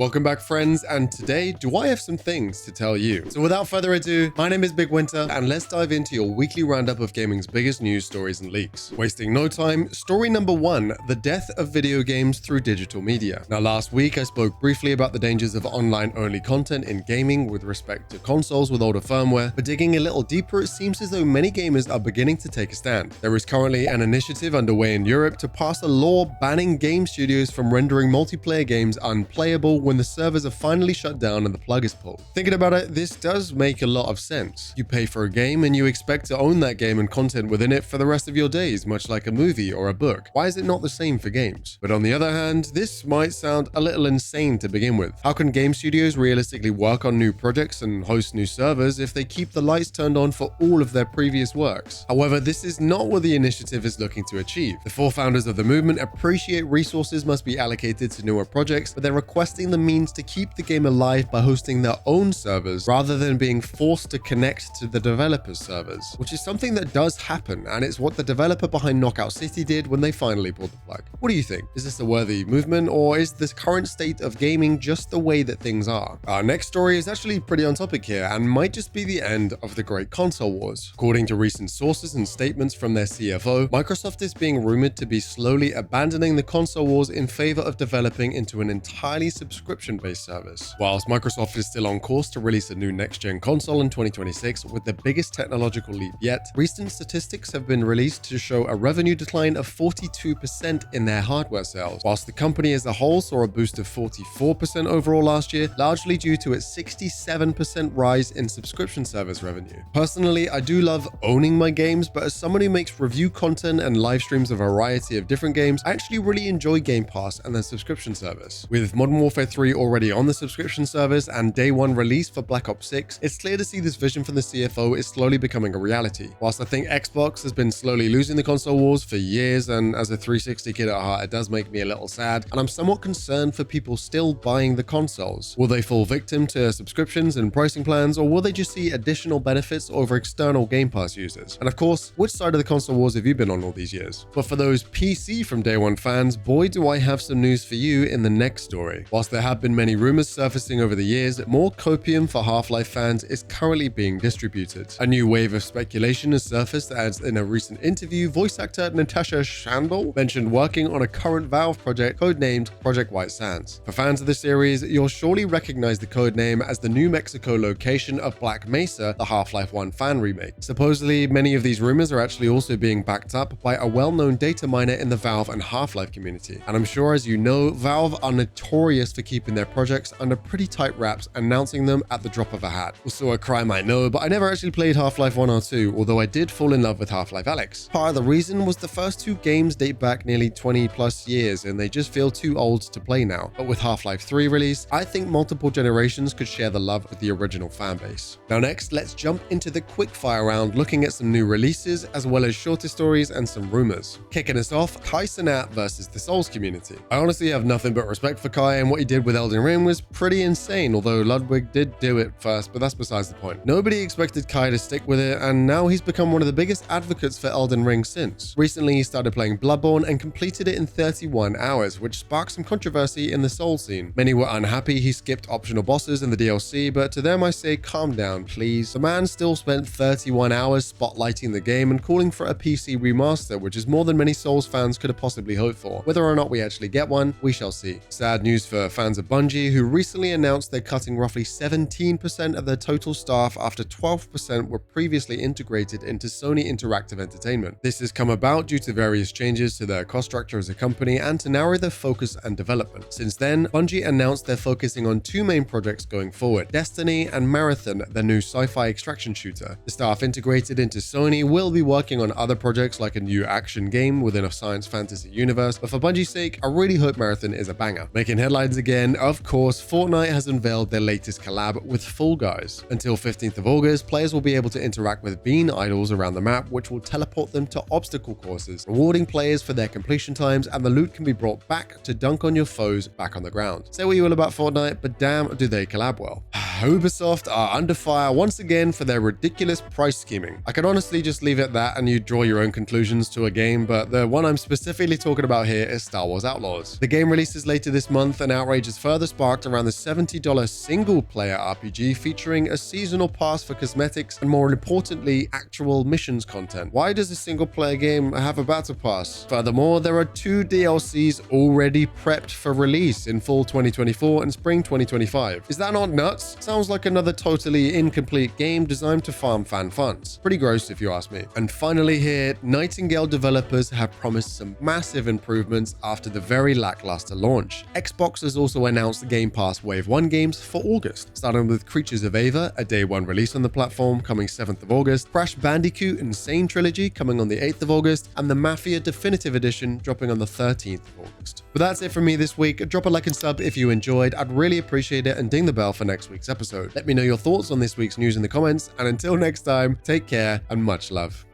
Welcome back, friends, and today, do I have some things to tell you? So without further ado, my name is BigWynter, and let's dive into your weekly roundup of gaming's biggest news stories and leaks. Wasting no time, story number 1, the death of video games through digital media. Now, last week, I spoke briefly about the dangers of online-only content in gaming with respect to consoles with older firmware, but digging a little deeper, it seems as though many gamers are beginning to take a stand. There is currently an initiative underway in Europe to pass a law banning game studios from rendering multiplayer games unplayable when the servers are finally shut down and the plug is pulled. Thinking about it, this does make a lot of sense. You pay for a game and you expect to own that game and content within it for the rest of your days, much like a movie or a book. Why is it not the same for games? But on the other hand, this might sound a little insane to begin with. How can game studios realistically work on new projects and host new servers if they keep the lights turned on for all of their previous works? However, this is not what the initiative is looking to achieve. The four founders of the movement appreciate resources must be allocated to newer projects, but they're requesting the means to keep the game alive by hosting their own servers rather than being forced to connect to the developers' servers, which is something that does happen, and it's what the developer behind Knockout City did when they finally pulled the plug. What do you think? Is this a worthy movement, or is this current state of gaming just the way that things are? Our next story is actually pretty on topic here and might just be the end of the great console wars. According to recent sources and statements from their CFO, Microsoft is being rumored to be slowly abandoning the console wars in favor of developing into an entirely subscription-based service. Whilst Microsoft is still on course to release a new next-gen console in 2026 with the biggest technological leap yet, recent statistics have been released to show a revenue decline of 42% in their hardware sales, whilst the company as a whole saw a boost of 44% overall last year, largely due to its 67% rise in subscription service revenue. Personally, I do love owning my games, but as someone who makes review content and live streams a variety of different games, I actually really enjoy Game Pass and their subscription service. With Modern Warfare 3 already on the subscription service and day one release for Black Ops 6, it's clear to see this vision from the CFO is slowly becoming a reality. Whilst I think Xbox has been slowly losing the console wars for years, and as a 360 kid at heart, it does make me a little sad, and I'm somewhat concerned for people still buying the consoles. Will they fall victim to subscriptions and pricing plans, or will they just see additional benefits over external Game Pass users? And of course, which side of the console wars have you been on all these years? But for those PC from day one fans, boy do I have some news for you in the next story. Whilst there have been many rumors surfacing over the years, more copium for Half-Life fans is currently being distributed. A new wave of speculation has surfaced as in a recent interview, voice actor Natasha Shandel mentioned working on a current Valve project codenamed Project White Sands. For fans of the series, you'll surely recognize the codename as the New Mexico location of Black Mesa, the Half-Life 1 fan remake. Supposedly, many of these rumors are actually also being backed up by a well-known data miner in the Valve and Half-Life community. And I'm sure, as you know, Valve are notorious for keeping their projects under pretty tight wraps, announcing them at the drop of a hat. Also a crime I know, but I never actually played Half-Life 1 or 2, although I did fall in love with Half-Life Alyx. Part of the reason was the first two games date back nearly 20 plus years and they just feel too old to play now. But with Half-Life 3 release, I think multiple generations could share the love with the original fanbase. Now next, let's jump into the quickfire round, looking at some new releases as well as shorter stories and some rumors. Kicking us off, Kai Cenat versus the Souls community. I honestly have nothing but respect for Kai, and what he did with Elden Ring was pretty insane, although Ludwig did do it first, but that's besides the point. Nobody expected Kai to stick with it, and now he's become one of the biggest advocates for Elden Ring since. Recently, he started playing Bloodborne and completed it in 31 hours, which sparked some controversy in the Souls scene. Many were unhappy he skipped optional bosses in the DLC, but to them I say calm down please. The man still spent 31 hours spotlighting the game and calling for a PC remaster, which is more than many Souls fans could have possibly hoped for. Whether or not we actually get one, we shall see. Sad news for fans of Bungie, who recently announced they're cutting roughly 17% of their total staff after 12% were previously integrated into Sony Interactive Entertainment. This has come about due to various changes to their cost structure as a company and to narrow their focus and development. Since then, Bungie announced they're focusing on two main projects going forward: Destiny and Marathon, their new sci-fi extraction shooter. The staff integrated into Sony will be working on other projects like a new action game within a science fantasy universe, but for Bungie's sake, I really hope Marathon is a banger. Making headlines again, of course, Fortnite has unveiled their latest collab with Fall Guys. Until 15th of August, players will be able to interact with bean idols around the map, which will teleport them to obstacle courses, rewarding players for their completion times, and the loot can be brought back to dunk on your foes back on the ground. Say what you will about Fortnite, but damn do they collab well. Ubisoft are under fire once again for their ridiculous price scheming. I could honestly just leave it at that and you draw your own conclusions to a game, but the one I'm specifically talking about here is Star Wars Outlaws. The game releases later this month, and outrage is further sparked around the $70 single-player RPG featuring a seasonal pass for cosmetics and, more importantly, actual missions content. Why does a single-player game have a battle pass? Furthermore, there are 2 DLCs already prepped for release in fall 2024 and spring 2025. Is that not nuts? Sounds like another totally incomplete game designed to farm fan funds. Pretty gross if you ask me. And finally here, Nightingale developers have promised some massive improvements after the very lackluster launch. Xbox has also announced the Game Pass Wave 1 games for August, starting with Creatures of Ava, a day 1 release on the platform coming 7th of August, Crash Bandicoot Insane Trilogy coming on the 8th of August, and the Mafia Definitive Edition dropping on the 13th of August. But that's it from me this week. Drop a like and sub if you enjoyed. I'd really appreciate it, and ding the bell for next week's episode. Let me know your thoughts on this week's news in the comments, and until next time, take care and much love.